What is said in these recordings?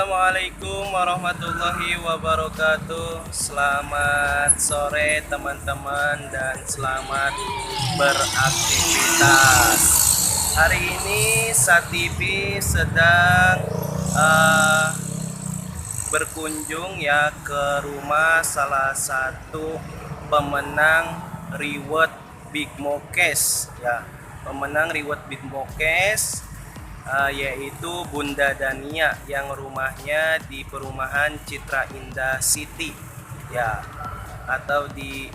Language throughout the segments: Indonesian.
Assalamualaikum warahmatullahi wabarakatuh. Selamat sore teman-teman dan selamat beraktivitas. Hari ini Satibi sedang berkunjung ya ke rumah salah satu pemenang reward Big Mokes ya. Pemenang reward Big Mokes yaitu Bunda Dania yang rumahnya di perumahan Citra Indah City ya, atau di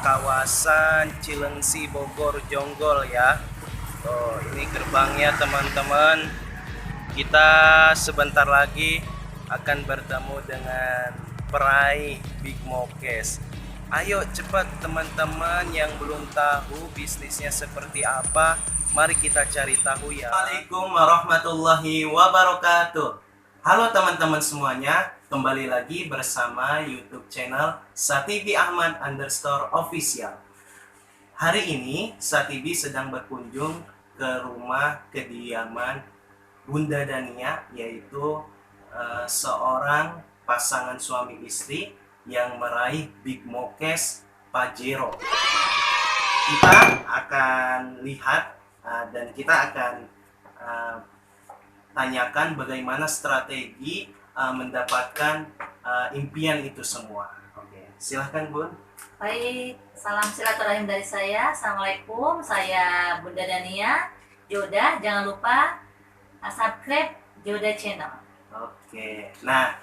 kawasan Cilengsi Bogor Jonggol ya. Oh, ini gerbangnya teman-teman. Kita sebentar lagi akan bertemu dengan peraih Big Mokes. Ayo cepat teman-teman yang belum tahu bisnisnya seperti apa, mari kita cari tahu ya. Assalamualaikum warahmatullahi wabarakatuh. Halo teman-teman semuanya, kembali lagi bersama YouTube channel Satibi Ahmad _official. Hari ini Satibi sedang berkunjung ke rumah kediaman Bunda Dania, yaitu seorang pasangan suami istri yang meraih Big Mokes Pajero. Kita akan lihat dan kita akan tanyakan bagaimana strategi mendapatkan impian itu semua. Oke, silahkan Bun. Baik, salam silaturahim dari saya. Assalamualaikum, saya Bunda Dania Joda. Jangan lupa subscribe Joda Channel. Oke, nah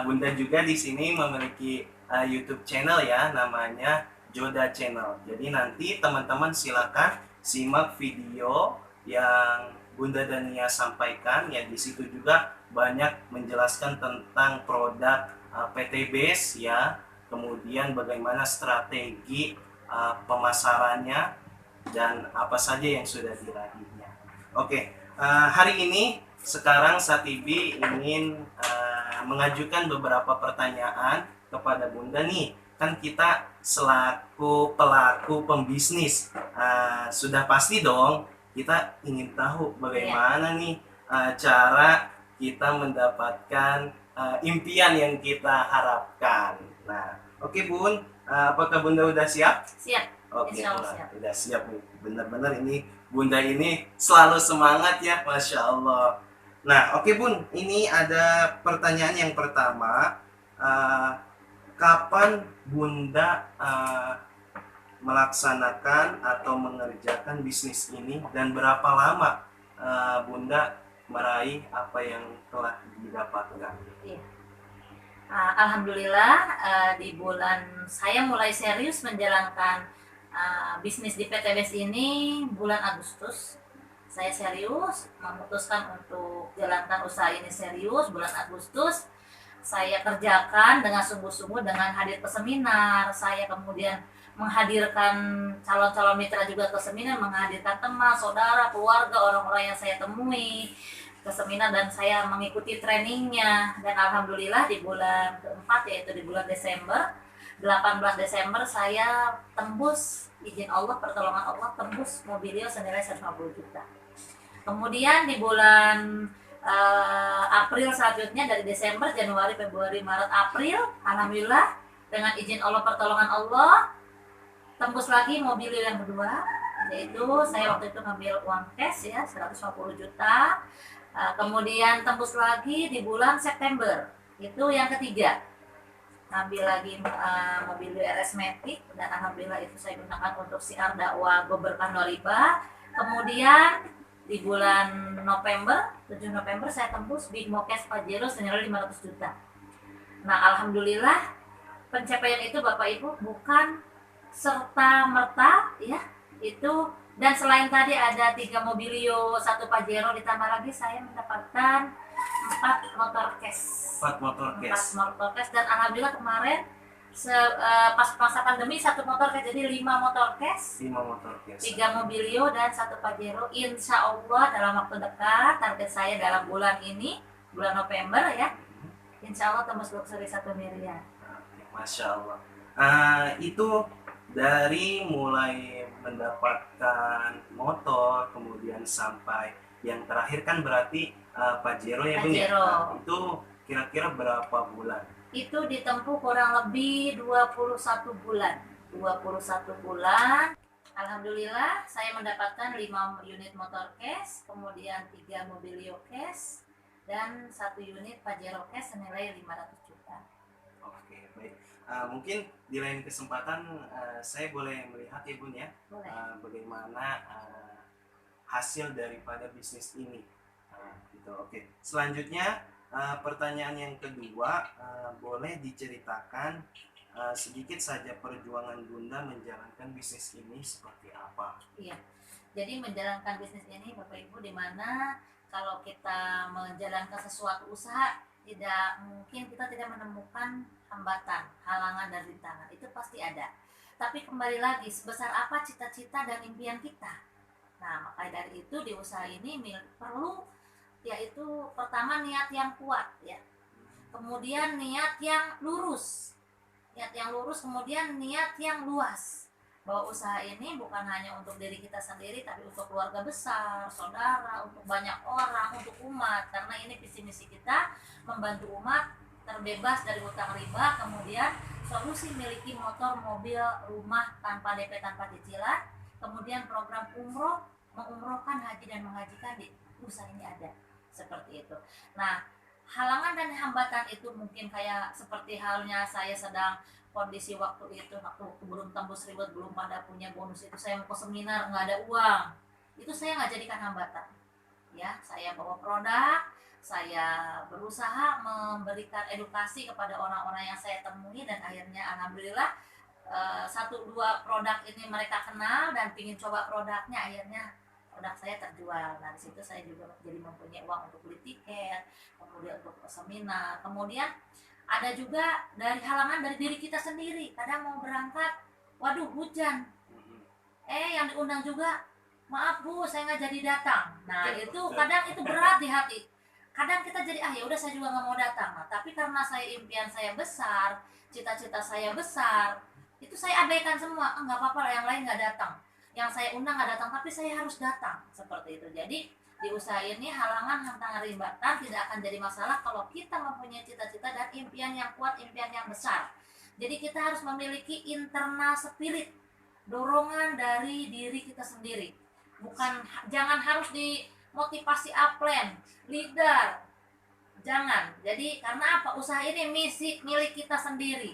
Bunda juga di sini memiliki YouTube channel ya, namanya Joda Channel. Jadi nanti teman-teman silakan simak video yang Bunda Dania sampaikan ya. Di situ juga banyak menjelaskan tentang produk PT Base ya, kemudian bagaimana strategi pemasarannya dan apa saja yang sudah diraihnya. Oke, hari ini sekarang Satibi ingin mengajukan beberapa pertanyaan kepada Bunda nih. Kan kita selaku pelaku pembisnis, sudah pasti dong kita ingin tahu bagaimana nih cara kita mendapatkan impian yang kita harapkan. Nah, oke Bun, apakah Bunda udah siap? Siap. Oke, Insya Allah siap. udah siap nih. Benar-benar ini Bunda ini selalu semangat ya, Masya Allah. Nah, oke Bun, ini ada pertanyaan yang pertama. Kapan Bunda melaksanakan atau mengerjakan bisnis ini dan berapa lama Bunda meraih apa yang telah didapatkan? Iya. Alhamdulillah, di bulan saya mulai serius menjalankan bisnis di PT Base ini bulan Agustus. Saya serius memutuskan untuk jalankan usaha ini serius bulan Agustus. Saya kerjakan dengan sungguh-sungguh dengan hadir ke seminar. Saya kemudian menghadirkan calon-calon mitra juga ke seminar, menghadirkan teman, saudara, keluarga, orang-orang yang saya temui ke seminar dan saya mengikuti trainingnya. Dan alhamdulillah di bulan keempat, yaitu di bulan Desember, 18 Desember saya tembus, izin Allah, pertolongan Allah, tembus mobilio senilai 150 juta. Kemudian di bulan April selanjutnya, dari Desember, Januari, Februari, Maret, April, alhamdulillah dengan izin Allah, pertolongan Allah, tembus lagi mobilio yang kedua, yaitu saya waktu itu ngambil uang cash ya 150 juta. Kemudian tembus lagi di bulan September, itu yang ketiga, ngambil lagi mobilio RS Matic, dan alhamdulillah itu saya gunakan untuk siar dakwah Goberkah Noriba. Kemudian di bulan November, 7 November saya tembus Big Mokes Pajero senilai 500 juta. Nah, alhamdulillah pencapaian itu Bapak Ibu bukan serta merta ya, itu. Dan selain tadi ada 3 mobilio, 1 Pajero, ditambah lagi saya mendapatkan 4 motor cash. 4 motor cash. 4 motor cash, dan alhamdulillah kemarin pas masa pandemi 1 motor cash, jadi 5 motor cash, 5 motor cash, 3 mobilio dan 1 Pajero. Insya Allah dalam waktu dekat, target saya dalam bulan ini, bulan November ya, insya Allah tembus luxury 1 miliar. Masya Allah. Itu dari mulai mendapatkan motor kemudian sampai yang terakhir kan berarti Pajero ya Bun ya. Pajero. Nah, itu kira-kira berapa bulan? Itu ditempuh kurang lebih 21 bulan. 21 bulan. Alhamdulillah saya mendapatkan 5 unit motor cash, kemudian 3 mobilio cash, dan 1 unit Pajero cash senilai 500 juta. Oke, baik. Mungkin di lain kesempatan saya boleh melihat ya Bun ya, Boleh. bagaimana hasil daripada bisnis ini. Gitu. Oke. Selanjutnya pertanyaan yang kedua, boleh diceritakan sedikit saja perjuangan Bunda menjalankan bisnis ini seperti apa? Iya. Jadi menjalankan bisnis ini Bapak Ibu, di mana kalau kita menjalankan sesuatu usaha, tidak mungkin kita tidak menemukan hambatan, halangan dan rintangan. Itu pasti ada. Tapi kembali lagi, sebesar apa cita-cita dan impian kita. Nah, maka dari itu di usaha ini perlu, yaitu pertama niat yang kuat ya. Kemudian niat yang lurus. Kemudian niat yang luas. Bahwa usaha ini bukan hanya untuk diri kita sendiri, tapi untuk keluarga besar, saudara, untuk banyak orang, untuk umat. Karena ini visi misi kita membantu umat terbebas dari utang riba, kemudian solusi miliki motor, mobil, rumah tanpa DP, tanpa cicilan, kemudian program umroh, mengumrohkan, haji dan menghajikan di usaha ini ada. Seperti itu. Nah, halangan dan hambatan itu mungkin kayak seperti halnya saya sedang kondisi waktu itu, waktu belum tembus ribet, belum pada punya bonus, itu saya mau ke seminar nggak ada uang, itu saya nggak jadikan hambatan ya. Saya bawa produk, saya berusaha memberikan edukasi kepada orang-orang yang saya temui, dan akhirnya alhamdulillah 1-2 produk ini mereka kenal dan ingin coba produknya, akhirnya produk saya terjual. Nah, di situ saya juga jadi mempunyai uang untuk beli tiket, kemudian untuk seminar. Kemudian ada juga dari halangan dari diri kita sendiri. Kadang mau berangkat, waduh hujan. Yang diundang juga, maaf Bu, saya nggak jadi datang. Nah, itu kadang itu berat di hati. Kadang kita jadi ya udah saya juga nggak mau datang. Nah, tapi karena impian saya besar, cita-cita saya besar, itu saya abaikan semua. Nggak apa-apa lah, yang lain nggak datang, yang saya undang nggak datang, tapi saya harus datang. Seperti itu. Jadi di usaha ini halangan, hantangan, rimbatan tidak akan jadi masalah kalau kita mempunyai cita-cita dan impian yang kuat, impian yang besar. Jadi kita harus memiliki internal spirit, dorongan dari diri kita sendiri. Jangan harus dimotivasi upline, leader. Jangan. Jadi karena apa? Usaha ini misi milik kita sendiri.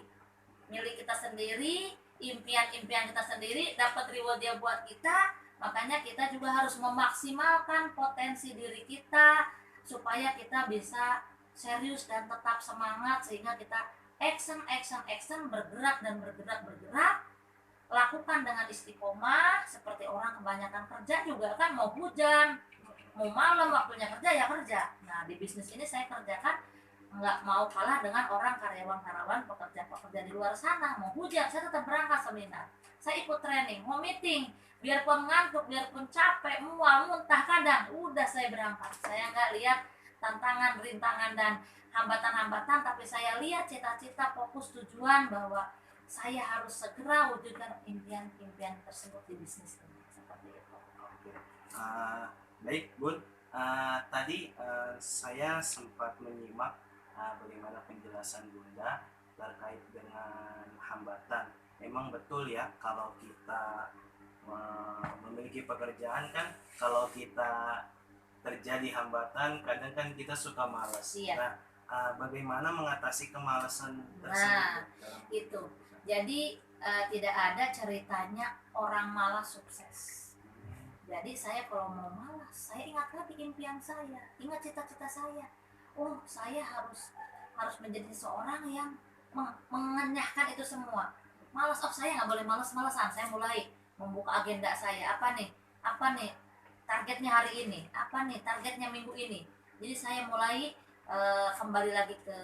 Impian-impian kita sendiri, dapat reward dia buat kita. Makanya kita juga harus memaksimalkan potensi diri kita supaya kita bisa serius dan tetap semangat, sehingga kita action, bergerak, lakukan dengan istiqomah. Seperti orang kebanyakan kerja juga kan, mau hujan, mau malam, waktunya kerja ya kerja. Nah, di bisnis ini saya kerjakan nggak mau kalah dengan orang karyawan pekerja di luar sana. Mau hujan saya tetap berangkat seminar, saya ikut training, mau meeting, biarpun ngantuk, biarpun capek, mual, muntah, kadang udah saya berangkat. Saya nggak lihat tantangan, rintangan dan hambatan-hambatan, tapi saya lihat cita-cita, fokus, tujuan, bahwa saya harus segera wujudkan impian-impian tersebut di bisnis ini. Seperti itu. Baik Bun, tadi saya sempat menyimak bagaimana penjelasan Bunda terkait dengan hambatan. Memang betul ya, kalau kita memiliki pekerjaan kan, kalau kita terjadi hambatan, kadang kan kita suka malas. Iya. Nah, bagaimana mengatasi kemalasan tersebut? Nah, itu. Jadi tidak ada ceritanya orang malas sukses. Jadi saya kalau mau malas, saya ingat lagi impian saya, ingat cita-cita saya. Oh, saya harus menjadi seorang yang mengenyahkan itu semua. Malas, saya nggak boleh malas-malasan. Saya mulai membuka agenda saya. Apa nih targetnya hari ini? Apa nih targetnya minggu ini? Jadi saya mulai kembali lagi ke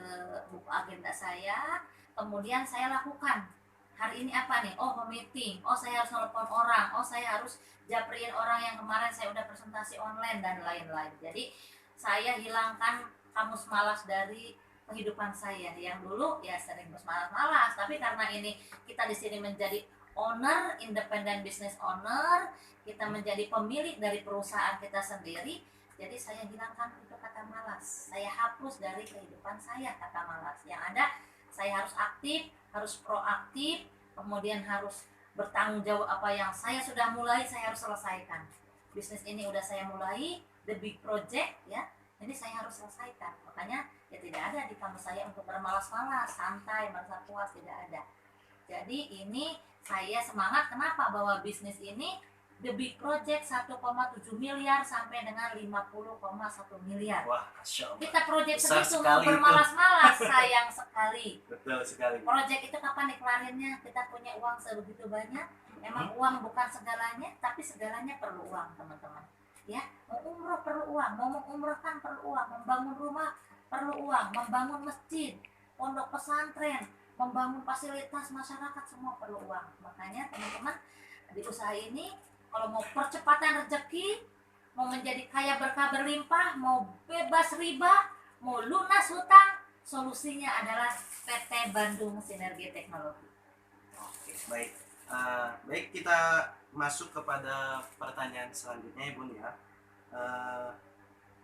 buku agenda saya. Kemudian saya lakukan. Hari ini apa nih? Oh, meeting. Oh, saya harus telepon orang. Oh, saya harus japriin orang yang kemarin saya udah presentasi online dan lain-lain. Jadi saya hilangkan kamus malas dari kehidupan saya. Yang dulu ya sering malas-malas, tapi karena ini kita di sini menjadi owner, independent business owner, kita menjadi pemilik dari perusahaan kita sendiri. Jadi saya hilangkan itu kata malas. Saya hapus dari kehidupan saya kata malas. Yang ada saya harus aktif, harus proaktif, kemudian harus bertanggung jawab apa yang saya sudah mulai, saya harus selesaikan. Bisnis ini udah saya mulai, the big project ya. Jadi saya harus selesaikan. Makanya ya tidak ada di kamus saya untuk bermalas-malas, santai, merasa puas, tidak ada. Jadi ini saya semangat kenapa bahwa bisnis ini the big project 1,7 miliar sampai dengan 50,1 miliar. Wah, Masya Allah. Kita project Besar segitu mau sekali itu. bermalas-malas, sayang sekali. Betul sekali. Project itu kapan dikelarinnya? Kita punya uang sebegitu banyak. Memang uang bukan segalanya, tapi segalanya perlu uang, teman-teman. Ya, mau umroh perlu uang, mau mengumrohkan perlu uang, membangun rumah perlu uang, membangun masjid, pondok pesantren, membangun fasilitas masyarakat semua perlu uang. Makanya teman-teman di usaha ini kalau mau percepatan rezeki, mau menjadi kaya berkah berlimpah, mau bebas riba, mau lunas hutang, solusinya adalah PT Bandung Sinergi Teknologi. Oke, baik. Baik, kita masuk kepada pertanyaan selanjutnya ya Bun ya.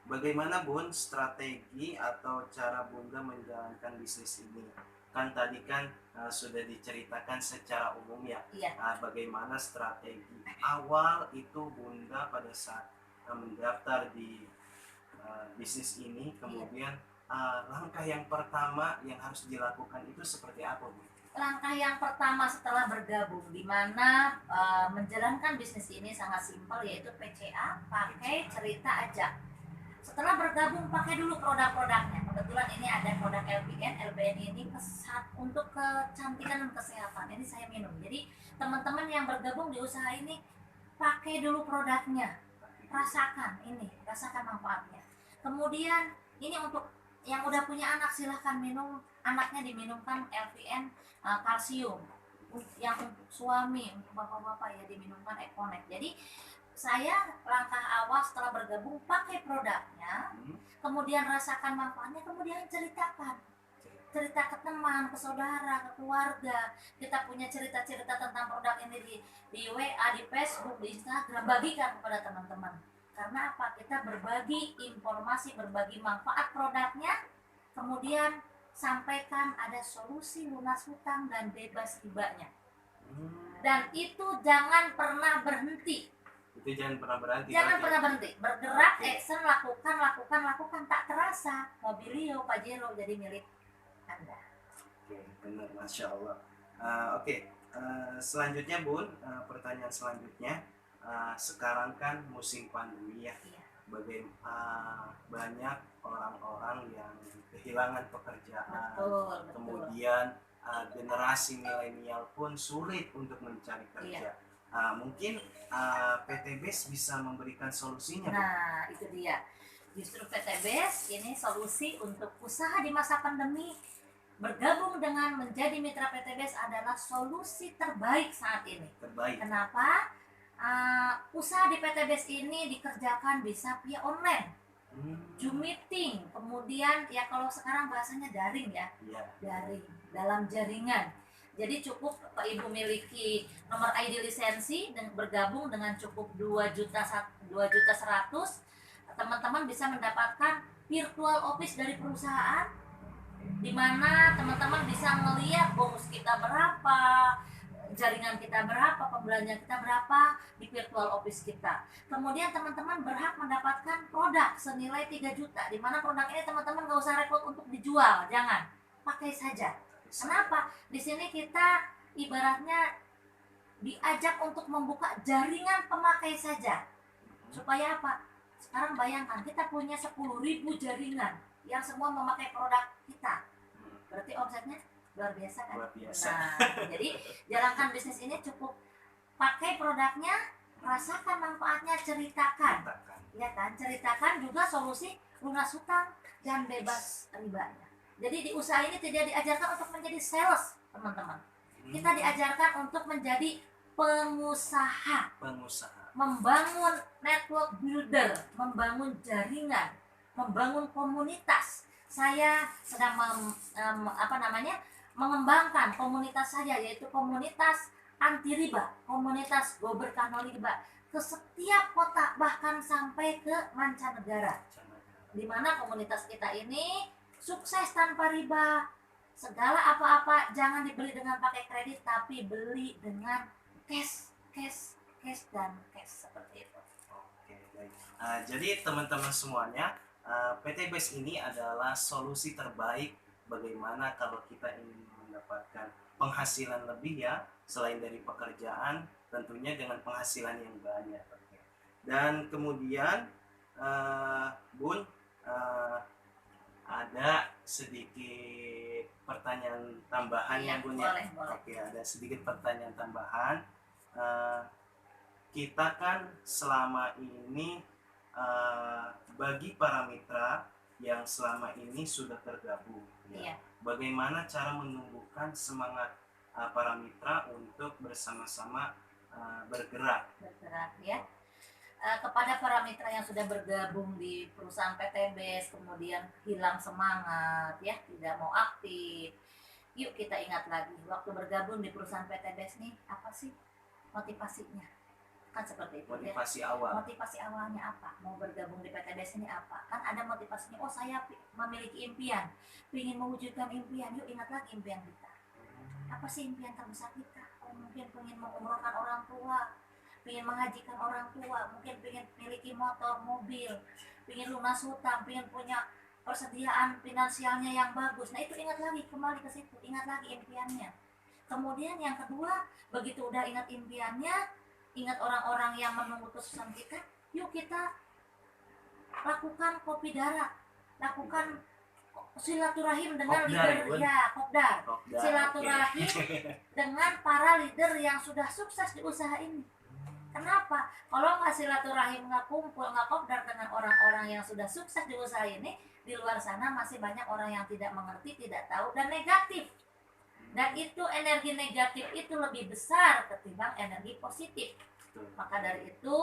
Bagaimana Bun strategi atau cara Bunda menjalankan bisnis ini? Kan tadi kan sudah diceritakan secara umum ya. Iya. Bagaimana strategi awal itu Bunda pada saat mendaftar di bisnis ini, kemudian langkah yang pertama yang harus dilakukan itu seperti apa Bu? Langkah yang pertama setelah bergabung, di mana menjalankan bisnis ini sangat simpel, yaitu PCA, pakai cerita aja. Setelah bergabung, pakai dulu produk-produknya. Kebetulan ini ada produk LPN. LPN ini untuk kecantikan dan kesehatan. Ini saya minum. Jadi teman-teman yang bergabung di usaha ini, pakai dulu produknya. Rasakan ini, rasakan manfaatnya. Kemudian ini untuk yang udah punya anak, silahkan minum. Anaknya diminumkan LPN kalsium. Yang untuk suami, untuk bapak-bapak ya diminumkan Econet. Jadi saya langkah awal setelah bergabung pakai produknya, kemudian rasakan manfaatnya, kemudian cerita ke teman, ke saudara, ke keluarga. Kita punya cerita-cerita tentang produk ini di WA, di Facebook, di Instagram, bagikan kepada teman-teman. Karena apa? Kita berbagi informasi, berbagi manfaat produknya, kemudian sampaikan ada solusi lunas hutang dan bebas ribanya. Dan itu jangan pernah berhenti. Itu jangan pernah berhenti. Jangan pernah berhenti. Bergerak, action, lakukan. Tak terasa Mobilio, Pajero jadi milik Anda. Oke, benar, Masya Allah. Selanjutnya Bun, pertanyaan selanjutnya. Sekarang kan musim pandemi ya. Iya. Banyak orang-orang yang kehilangan pekerjaan. Betul. Kemudian generasi milenial pun sulit untuk mencari kerja. Iya. Mungkin PT BES bisa memberikan solusinya. Nah, itu dia. Justru PT BES ini solusi untuk usaha di masa pandemi. Bergabung dengan menjadi mitra PT BES adalah solusi terbaik saat ini. Terbaik. Kenapa? Usaha di PT BES ini dikerjakan bisa via online. Zoom meeting, kemudian ya kalau sekarang bahasanya daring ya. Iya. Daring, dalam jaringan. Jadi cukup Ibu miliki nomor ID lisensi dan bergabung dengan cukup 2.100.000, teman-teman bisa mendapatkan virtual office dari perusahaan, di mana teman-teman bisa melihat bonus kita berapa, jaringan kita berapa, pembelanjaan kita berapa di virtual office kita. Kemudian teman-teman berhak mendapatkan produk senilai 3 juta, di mana produk ini teman-teman nggak usah repot untuk dijual, jangan, pakai saja. Kenapa? Di sini kita ibaratnya diajak untuk membuka jaringan pemakai saja. Supaya apa? Sekarang bayangkan kita punya 10.000 jaringan yang semua memakai produk kita. Berarti omsetnya luar biasa kan? Luar biasa. Nah, jadi jalankan bisnis ini cukup pakai produknya, rasakan manfaatnya, ceritakan. Ya kan? Ceritakan juga solusi lunas hutang dan bebas ribanya. Jadi di usaha ini tidak diajarkan untuk menjadi sales, teman-teman. Kita diajarkan untuk menjadi pengusaha. Membangun network builder, membangun jaringan, membangun komunitas. Saya sedang mengembangkan komunitas saya, yaitu komunitas anti riba, komunitas go berkah no riba. ke setiap kota, bahkan sampai ke mancanegara, di mana komunitas kita ini sukses tanpa riba. Segala apa-apa jangan dibeli dengan pakai kredit, tapi beli dengan cash, cash, cash dan cash, seperti itu. Oke, baik. Jadi teman-teman semuanya, PT BES ini adalah solusi terbaik bagaimana kalau kita ingin mendapatkan penghasilan lebih ya, selain dari pekerjaan, tentunya dengan penghasilan yang banyak. Oke. Dan kemudian Bun, eh, ada sedikit pertanyaan tambahan Iya, ya Bun ya. boleh, boleh. Oke, ada sedikit pertanyaan tambahan. Eh, kita kan selama ini bagi para mitra yang selama ini sudah tergabung, ya, Iya. bagaimana cara menumbuhkan semangat para mitra untuk bersama-sama bergerak ya. Kepada para mitra yang sudah bergabung di perusahaan PT BES, kemudian hilang semangat ya, tidak mau aktif, yuk kita ingat lagi waktu bergabung di perusahaan PT BES nih, apa sih motivasinya? Kan seperti itu motivasi ya. awal. Motivasi awalnya apa? Mau bergabung di PT BES ini apa? Kan ada motivasinya, oh saya memiliki impian, ingin mewujudkan impian. Yuk ingat lagi impian kita. Apa sih impian terbesar kita? Oh, mungkin ingin mengumrohkan orang tua, ingin menghajikan orang tua, mungkin ingin memiliki motor, mobil, ingin lunas hutang, ingin punya persediaan finansialnya yang bagus. Nah itu ingat lagi, kembali ke situ, ingat lagi impiannya. Kemudian yang kedua, begitu udah ingat impiannya, ingat orang-orang yang menunggu kesuksesan kita, yuk kita lakukan kopi darah, lakukan silaturahim dengan leader ya, kopdar. Silaturahim dengan para leader yang sudah sukses di usaha ini. Kenapa? Kalau nggak silaturahim, nggak kumpul, nggak kopdar dengan orang-orang yang sudah sukses di usaha ini, di luar sana masih banyak orang yang tidak mengerti, tidak tahu, dan negatif. Dan itu energi negatif itu lebih besar ketimbang energi positif. Maka dari itu,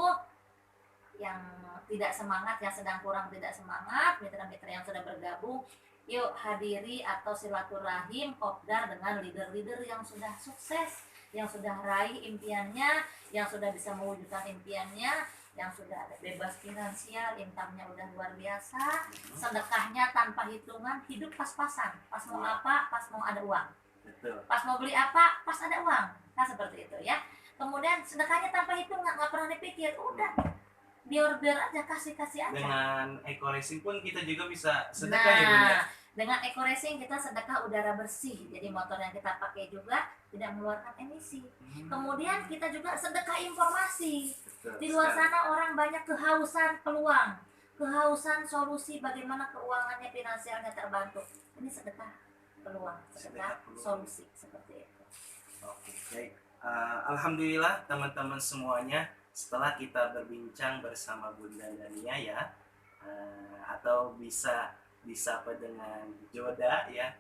yang tidak semangat, yang sedang kurang tidak semangat, mitra-mitra yang sudah bergabung, yuk hadiri atau silaturahim kopdar dengan leader-leader yang sudah sukses, yang sudah raih impiannya, yang sudah bisa mewujudkan impiannya, yang sudah ada bebas finansial, income-nya udah luar biasa, sedekahnya tanpa hitungan, hidup pas-pasan, pas mau apa, pas mau ada uang, pas mau beli apa, pas ada uang, kan seperti itu ya. Kemudian sedekahnya tanpa hitungan, nggak pernah dipikir, udah biar aja, kasih aja. Dengan eco racing pun kita juga bisa sedekah ya Bun ya. Dengan eco racing kita sedekah udara bersih, jadi motor yang kita pakai juga tidak mengeluarkan emisi. Kemudian kita juga sedekah informasi. Di luar sana orang banyak kehausan peluang, kehausan solusi bagaimana keuangannya, finansialnya terbantu. Ini sedekah peluang, sedekah solusi, seperti itu. Oke, baik. Alhamdulillah teman-teman semuanya, setelah kita berbincang bersama Bunda Dania ya, atau bisa disapa dengan Joda ya.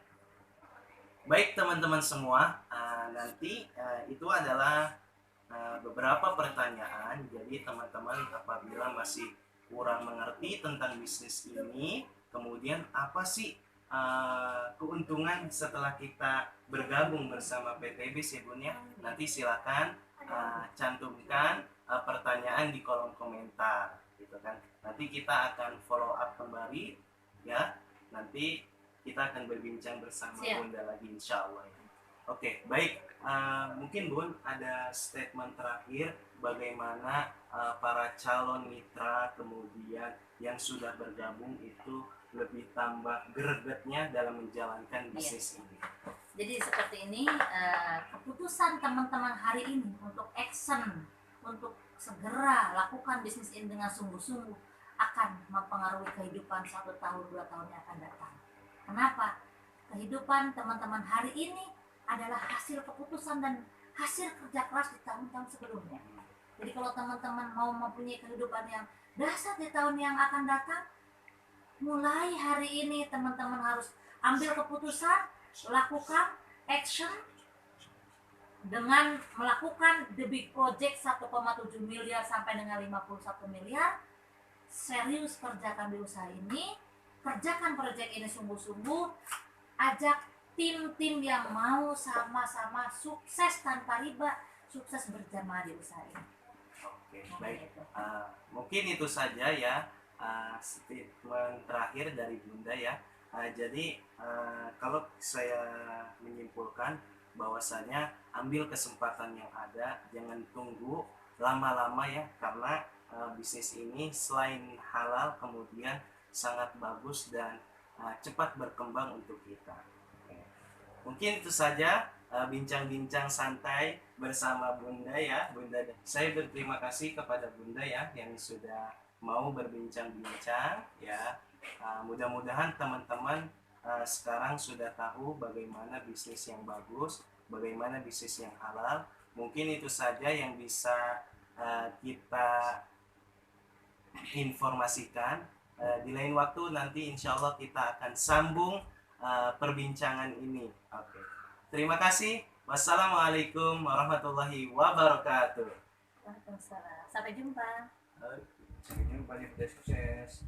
Baik teman-teman semua, nanti itu adalah beberapa pertanyaan. Jadi teman-teman apabila masih kurang mengerti tentang bisnis ini, kemudian apa sih keuntungan setelah kita bergabung bersama PT BES ya Bun ya, nanti silakan cantumkan pertanyaan di kolom komentar gitu kan. Nanti kita akan follow up kembali ya, nanti kita akan berbincang bersama Bunda lagi insya Allah ya. Oke, baik. Mungkin Bun ada statement terakhir bagaimana para calon mitra kemudian yang sudah bergabung itu lebih tambah gregetnya dalam menjalankan bisnis ini. Jadi seperti ini, keputusan teman-teman hari ini untuk action, untuk segera lakukan bisnis ini dengan sungguh-sungguh akan mempengaruhi kehidupan 1 tahun 2 tahun yang akan datang. Kenapa? Kehidupan teman-teman hari ini adalah hasil keputusan dan hasil kerja keras di tahun-tahun sebelumnya. Jadi kalau teman-teman mau mempunyai kehidupan yang dahsyat di tahun yang akan datang, mulai hari ini teman-teman harus ambil keputusan, lakukan action dengan melakukan the big project 1,7 miliar sampai dengan 51 miliar. Serius kerjakan di usaha ini, kerjakan proyek ini sungguh-sungguh, ajak tim-tim yang mau sama-sama sukses tanpa riba, sukses berjamaah di usaha ini. Oke, Mungkin baik. itu. Mungkin itu saja ya statement terakhir dari Bunda ya. Jadi kalau saya menyimpulkan bahwasanya ambil kesempatan yang ada, jangan tunggu lama-lama ya, karena bisnis ini selain halal kemudian sangat bagus dan cepat berkembang untuk kita. Oke. Mungkin itu saja bincang-bincang santai bersama Bunda ya, Bunda. Saya berterima kasih kepada Bunda ya yang sudah mau berbincang-bincang ya. Mudah-mudahan teman-teman sekarang sudah tahu bagaimana bisnis yang bagus, bagaimana bisnis yang halal. Mungkin itu saja yang bisa kita informasikan. Di lain waktu nanti insya Allah kita akan sambung perbincangan ini. Oke. Terima kasih. Wassalamualaikum warahmatullahi wabarakatuh. Waalaikumsalam. Sampai jumpa. Sampai jumpa di video sukses.